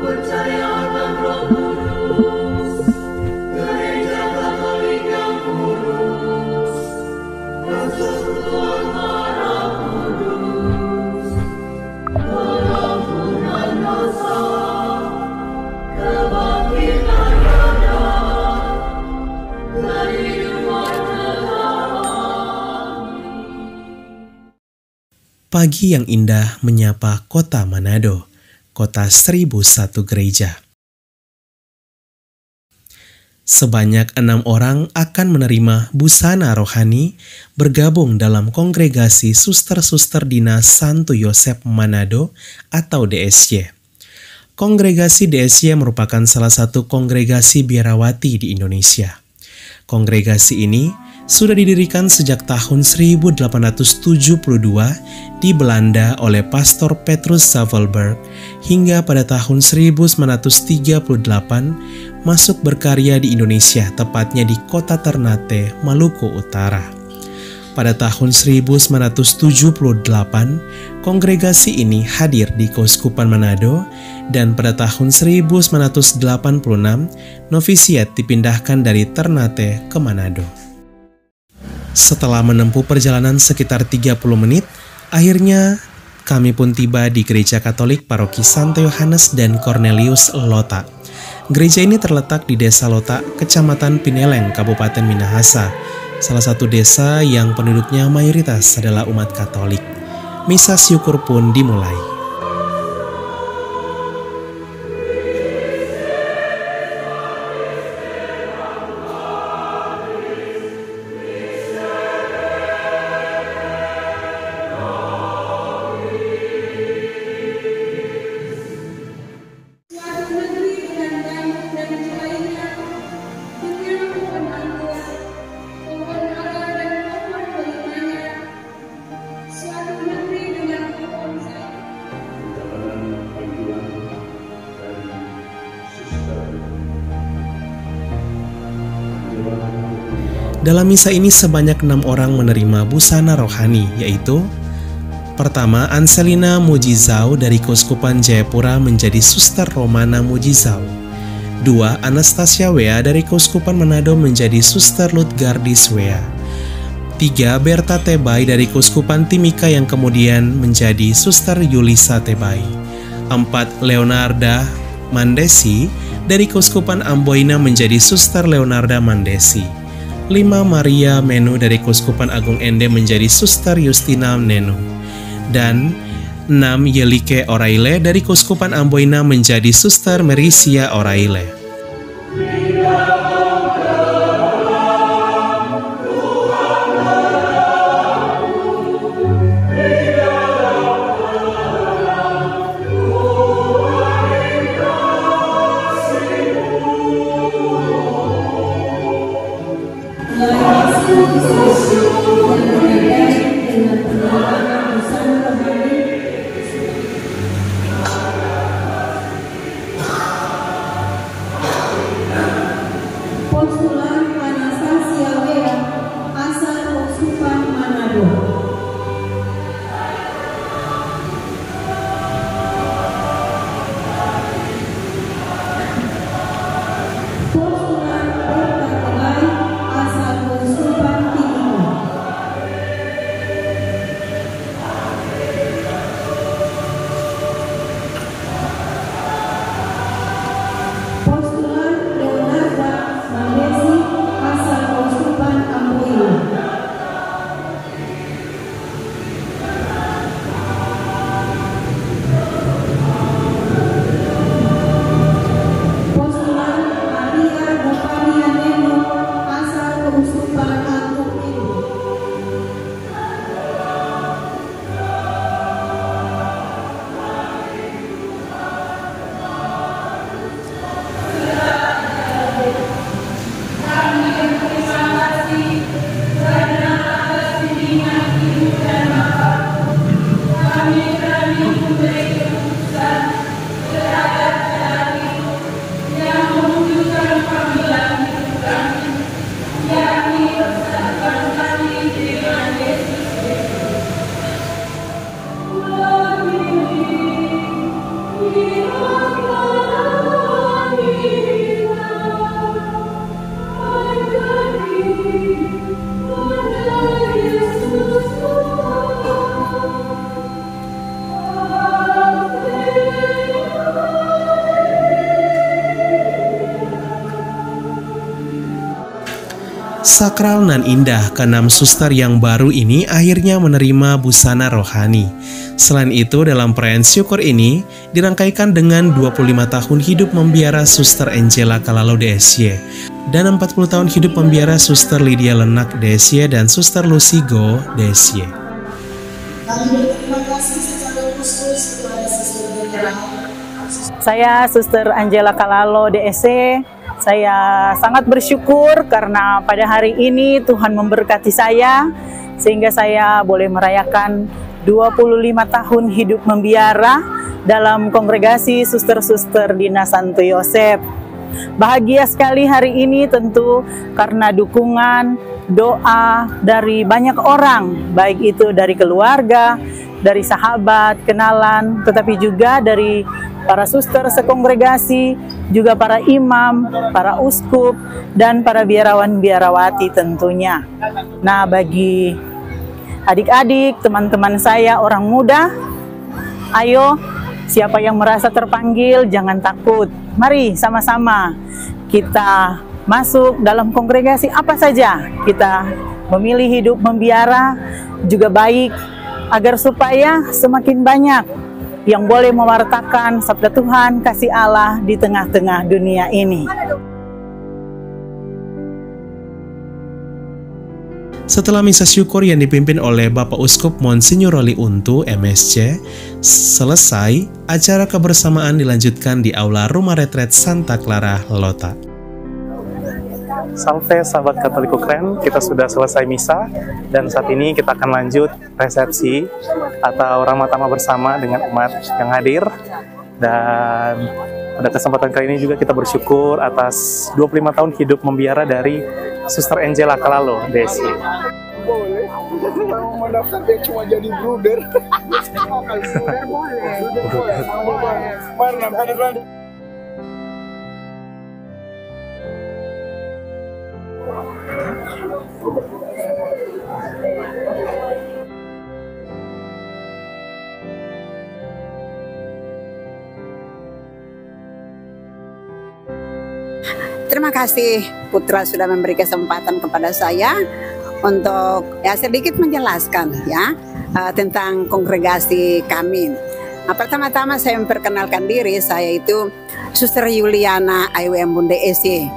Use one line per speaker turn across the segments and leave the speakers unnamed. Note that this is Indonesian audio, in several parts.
percayakan Roh Kudus, gereja Katolik yang kudus, persekutuan darah kudus, pengampunan dosa, kebangkitan badan, kehidupan kekal.
Pagi yang indah menyapa kota Manado, kota 1001 gereja. Sebanyak 6 orang akan menerima busana rohani bergabung dalam kongregasi Suster-Suster Dinas Santo Yosep Manado atau DSY. Kongregasi DSY merupakan salah satu kongregasi biarawati di Indonesia. Kongregasi ini sudah didirikan sejak tahun 1872 di Belanda oleh Pastor Petrus Zavelberg hingga pada tahun 1938 masuk berkarya di Indonesia, tepatnya di kota Ternate, Maluku Utara. Pada tahun 1978, kongregasi ini hadir di Keuskupan Manado dan pada tahun 1986, novisiat dipindahkan dari Ternate ke Manado. Setelah menempuh perjalanan sekitar 30 menit, akhirnya kami pun tiba di Gereja Katolik Paroki Santo Yohanes dan Cornelius Lota. Gereja ini terletak di Desa Lota, Kecamatan Pineleng, Kabupaten Minahasa, salah satu desa yang penduduknya mayoritas adalah umat Katolik. Misa syukur pun dimulai. Dalam misa ini sebanyak 6 orang menerima busana rohani, yaitu pertama, Anselina Mujizau dari Keuskupan Jayapura menjadi Suster Romana Mujizau. 2. Anastasia Wea dari Keuskupan Manado menjadi Suster Lutgardis Wea. 3. Berta Tebai dari Keuskupan Timika yang kemudian menjadi Suster Yulisa Tebai. 4. Leonarda Mandesi dari Keuskupan Amboina menjadi Suster Leonarda Mandesi. 5. Maria Menu dari Keuskupan Agung Ende menjadi Suster Justina Nenu. Dan 6. Yelike Oraile dari Keuskupan Amboina menjadi Suster Merisia Oraile. Sakral nan indah, keenam suster yang baru ini akhirnya menerima busana rohani. Selain itu, dalam perayaan syukur ini dirangkaikan dengan 25 tahun hidup membiara Suster Angela Kalalo DSY dan 40 tahun hidup membiara Suster Lydia Lenak DSY dan Suster Lucy Go DSY.
Saya Suster Angela Kalalo DSY. Saya sangat bersyukur karena pada hari ini Tuhan memberkati saya sehingga saya boleh merayakan 25 tahun hidup membiara dalam kongregasi suster-suster Dina Santo Yosep. Bahagia sekali hari ini tentu karena dukungan, doa dari banyak orang, baik itu dari keluarga, dari sahabat, kenalan, tetapi juga dari para suster sekongregasi, juga para imam, para uskup, dan para biarawan-biarawati tentunya. Nah, bagi adik-adik, teman-teman saya, orang muda, ayo, siapa yang merasa terpanggil, jangan takut. Mari sama-sama kita masuk dalam kongregasi apa saja. Kita memilih hidup membiara juga baik, agar supaya semakin banyak yang boleh mewartakan sabda Tuhan, kasih Allah di tengah-tengah dunia ini.
Setelah misa syukur yang dipimpin oleh Bapak Uskup Monsinyur Roli Untu, MSC, selesai, acara kebersamaan dilanjutkan di Aula Rumah Retret Santa Clara, Lota.
Salve sahabat Katoliku keren, kita sudah selesai misa dan saat ini kita akan lanjut resepsi atau ramah tamah bersama dengan umat yang hadir. Dan pada kesempatan kali ini juga kita bersyukur atas 25 tahun hidup membiara dari Suster Angela Kalalo DSY.
Boleh, kalau mau daftar dia cuma jadi bruder. Kalau bruder boleh. Mana ada.
Terima kasih Putra sudah memberi kesempatan kepada saya untuk sedikit menjelaskan tentang kongregasi kami. Pertama-tama saya memperkenalkan diri, saya itu Suster Yuliana IWM Bunda DSY.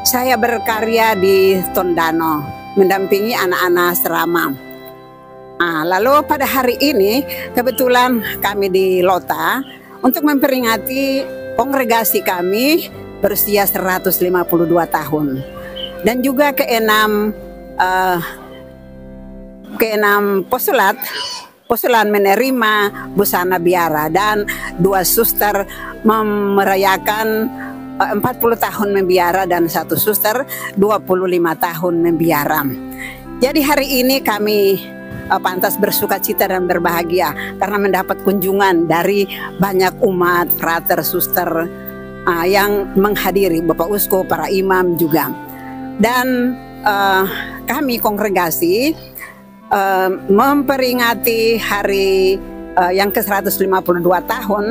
Saya berkarya di Tondano, mendampingi anak-anak serama. Lalu pada hari ini kebetulan kami di Lota untuk memperingati kongregasi kami berusia 152 tahun. Dan juga keenam postulat menerima busana biara dan 2 suster merayakan 40 tahun membiara dan 1 suster 25 tahun membiara. Jadi hari ini kami pantas bersuka cita dan berbahagia karena mendapat kunjungan dari banyak umat, frater, suster yang menghadiri, Bapak Uskup, para imam juga. Dan kami kongregasi memperingati hari yang ke-152 tahun,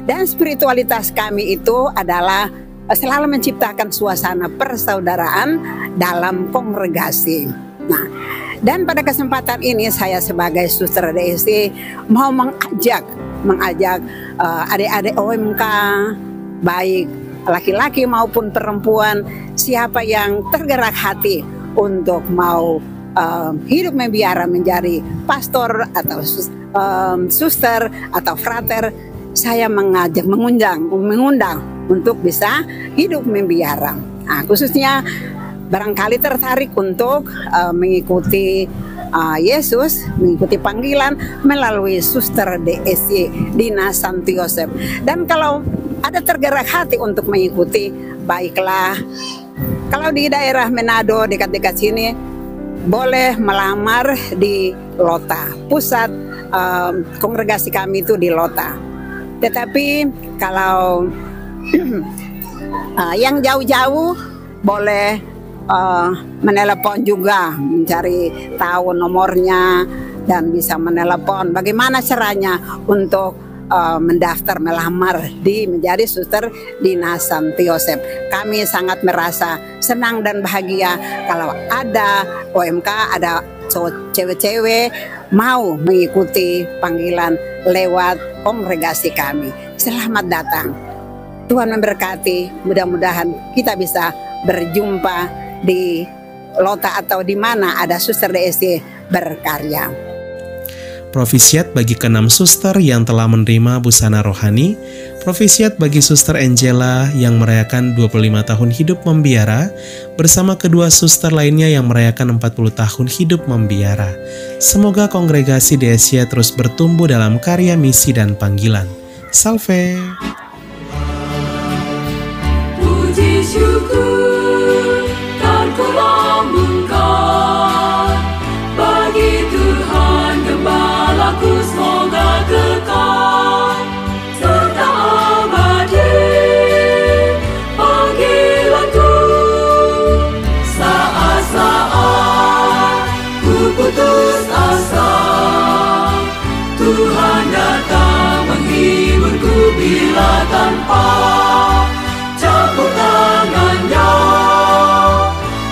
dan spiritualitas kami itu adalah selalu menciptakan suasana persaudaraan dalam kongregasi. Nah, dan pada kesempatan ini saya sebagai Suster DSY mau mengajak adik-adik OMK, baik laki-laki maupun perempuan, siapa yang tergerak hati untuk mau hidup membiara menjadi pastor atau suster atau frater, saya mengundang untuk bisa hidup membiara. Nah, khususnya barangkali tertarik untuk mengikuti Yesus, mengikuti panggilan melalui Suster DSY Dina Santo Yosep. Dan kalau ada tergerak hati untuk mengikuti, baiklah. Kalau di daerah Manado dekat-dekat sini, boleh melamar di Lota. Pusat kongregasi kami itu di Lota. Tetapi kalau yang jauh-jauh boleh menelepon juga, mencari tahu nomornya dan bisa menelepon bagaimana caranya untuk mendaftar melamar menjadi suster di Santo Yosef. Kami sangat merasa senang dan bahagia kalau ada OMK, ada cewek-cewek mau mengikuti panggilan lewat kongregasi kami. Selamat datang. Tuhan memberkati. Mudah-mudahan kita bisa berjumpa di Lota atau di mana ada suster DSC berkarya.
Profisiat bagi ke-6 suster yang telah menerima busana rohani. Profisiat bagi Suster Angela yang merayakan 25 tahun hidup membiara bersama kedua suster lainnya yang merayakan 40 tahun hidup membiara. Semoga kongregasi DSC terus bertumbuh dalam karya misi dan panggilan. Salve.
Puji syukur kan ku lambungkan bagi Tuhan Gembalaku, semoga kekal serta abadi panggilanku. Saat-saat ku putus asa, Tuhan datang menghiburku bila tanpa campur tangannya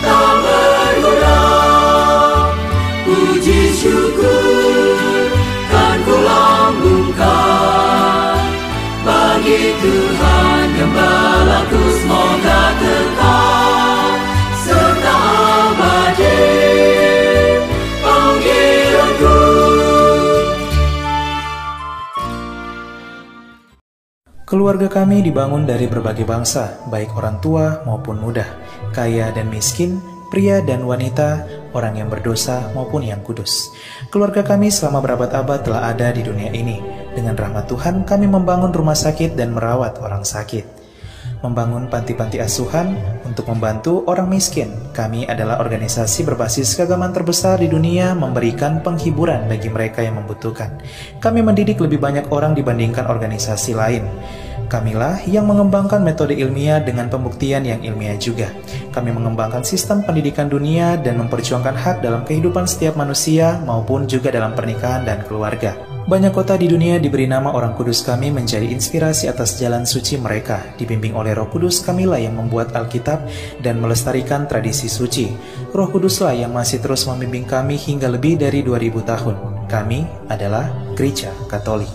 tak berguna. Puji syukur kan ku lambungkan bagi Tuhan Gembalaku, semoga kekal serta abadi panggilanku.
Keluarga kami dibangun dari berbagai bangsa, baik orang tua maupun muda, kaya dan miskin, pria dan wanita, orang yang berdosa maupun yang kudus. Keluarga kami selama berabad-abad telah ada di dunia ini. Dengan rahmat Tuhan, kami membangun rumah sakit dan merawat orang sakit. Membangun panti-panti asuhan untuk membantu orang miskin. Kami adalah organisasi berbasis keagamaan terbesar di dunia, memberikan penghiburan bagi mereka yang membutuhkan. Kami mendidik lebih banyak orang dibandingkan organisasi lain. Kamilah yang mengembangkan metode ilmiah dengan pembuktian yang ilmiah juga. Kami mengembangkan sistem pendidikan dunia dan memperjuangkan hak dalam kehidupan setiap manusia maupun juga dalam pernikahan dan keluarga. Banyak kota di dunia diberi nama orang kudus kami menjadi inspirasi atas jalan suci mereka. Dibimbing oleh Roh Kudus, kamilah yang membuat Alkitab dan melestarikan tradisi suci. Roh Kuduslah yang masih terus membimbing kami hingga lebih dari 2000 tahun. Kami adalah Gereja Katolik.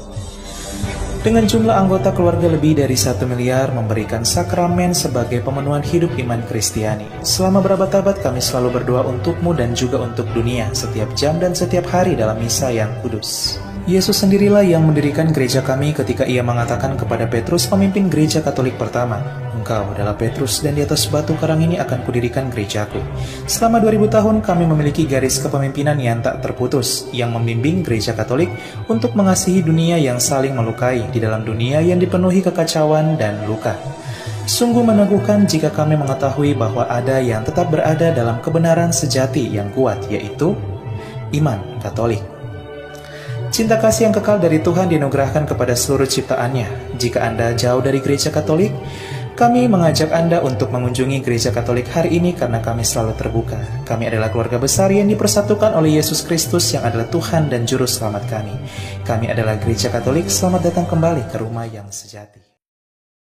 Dengan jumlah anggota keluarga lebih dari 1 miliar, memberikan sakramen sebagai pemenuhan hidup iman Kristiani. Selama berabad-abad kami selalu berdoa untukmu dan juga untuk dunia, setiap jam dan setiap hari dalam misa yang kudus. Yesus sendirilah yang mendirikan gereja kami ketika ia mengatakan kepada Petrus, pemimpin gereja Katolik pertama, "Engkau adalah Petrus dan di atas batu karang ini akan kudirikan gerejaku." Selama 2000 tahun kami memiliki garis kepemimpinan yang tak terputus, yang membimbing gereja Katolik untuk mengasihi dunia yang saling melukai di dalam dunia yang dipenuhi kekacauan dan luka. Sungguh meneguhkan jika kami mengetahui bahwa ada yang tetap berada dalam kebenaran sejati yang kuat, yaitu iman Katolik. Cinta kasih yang kekal dari Tuhan dianugerahkan kepada seluruh ciptaannya. Jika Anda jauh dari gereja Katolik, kami mengajak Anda untuk mengunjungi gereja Katolik hari ini karena kami selalu terbuka. Kami adalah keluarga besar yang dipersatukan oleh Yesus Kristus yang adalah Tuhan dan Juru Selamat kami. Kami adalah gereja Katolik, selamat datang kembali ke rumah yang sejati.